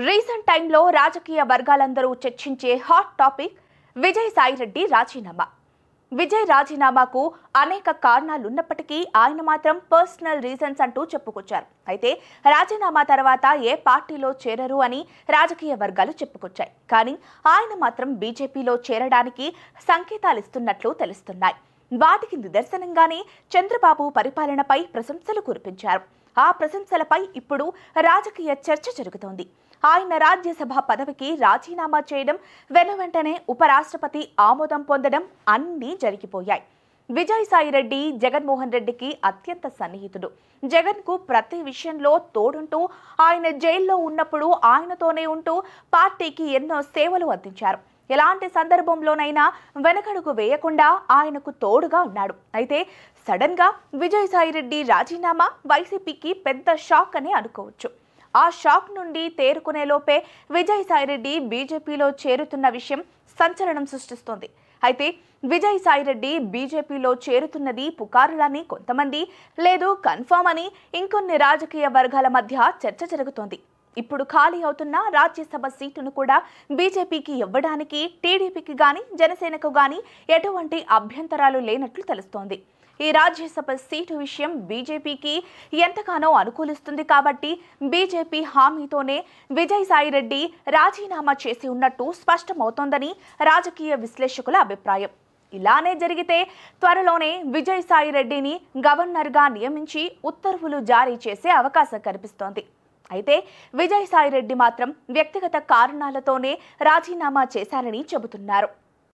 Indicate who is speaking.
Speaker 1: Recent టైంలో రాజకీయ వర్గాలందరూ చర్చించే హాట్ టాపిక్ విజయసాయిరెడ్డి రాజీనామా. విజయ్ రాజీనామాకు అనేక కారణాలున్నప్పటికీ ఆయన మాత్రం పర్సనల్ రీజన్స్ అంటూ చెప్పుకొచ్చారు. అయితే రాజీనామా తర్వాత ఏ పార్టీలో చేరరు అని రాజకీయ వర్గాలు చెప్పుకొచ్చాయి. కానీ ఆయన మాత్రం బీజేపీలో చేరడానికి సంకేతాలు ఇస్తున్నట్లు తెలుస్తున్నాయి. వాటికి నిదర్శనంగానే చంద్రబాబు పరిపాలనపై ప్రశంసలు కురిపించారు. ఆ ప్రశంసలపై ఇప్పుడు రాజకీయ చర్చ జరుగుతోంది. ఆయన రాజ్యసభ పదవికి రాజీనామా చేయడం, వెనువెంటనే ఉపరాష్ట్రపతి ఆమోదం పొందడం అన్నీ జరిగిపోయాయి. విజయసాయిరెడ్డి జగన్మోహన్ రెడ్డికి అత్యంత సన్నిహితుడు. జగన్కు ప్రతి విషయంలో తోడుంటూ ఆయన జైల్లో ఉన్నప్పుడు ఆయనతోనే ఉంటూ పార్టీకి ఎన్నో సేవలు అందించారు. ఎలాంటి సందర్భంలోనైనా వెనకడుగు వేయకుండా ఆయనకు తోడుగా ఉన్నాడు. అయితే సడన్ గా విజయసాయిరెడ్డి రాజీనామా వైసీపీకి పెద్ద షాక్ అని అనుకోవచ్చు. ఆ షాక్ నుండి తేరుకునే లోపే విజయసాయిరెడ్డి బీజేపీలో చేరుతున్న విషయం సంచలనం సృష్టిస్తోంది. అయితే విజయసాయిరెడ్డి బీజేపీలో చేరుతున్నది పుకారులని కొంతమంది, లేదు కన్ఫర్మ్ అని ఇంకొన్ని రాజకీయ వర్గాల మధ్య చర్చ జరుగుతోంది. ఇప్పుడు ఖాళీ అవుతున్న రాజ్యసభ సీటును కూడా బీజేపీకి ఇవ్వడానికి టీడీపీకి గాని జనసేనకు గాని ఎటువంటి అభ్యంతరాలు లేనట్లు తెలుస్తోంది. ఈ రాజ్యసభ సీటు విషయం బీజేపీకి ఎంతగానో అనుకూలిస్తుంది కాబట్టి బీజేపీ హామీతోనే విజయసాయిరెడ్డి రాజీనామా చేసి ఉన్నట్టు స్పష్టమవుతోందని రాజకీయ విశ్లేషకుల అభిప్రాయం. ఇలానే జరిగితే త్వరలోనే విజయసాయిరెడ్డిని గవర్నర్గా నియమించి ఉత్తర్వులు జారీ చేసే అవకాశం కనిపిస్తోంది. అయితే విజయసాయిరెడ్డి మాత్రం వ్యక్తిగత కారణాలతోనే రాజీనామా చేశారని చెబుతున్నారు.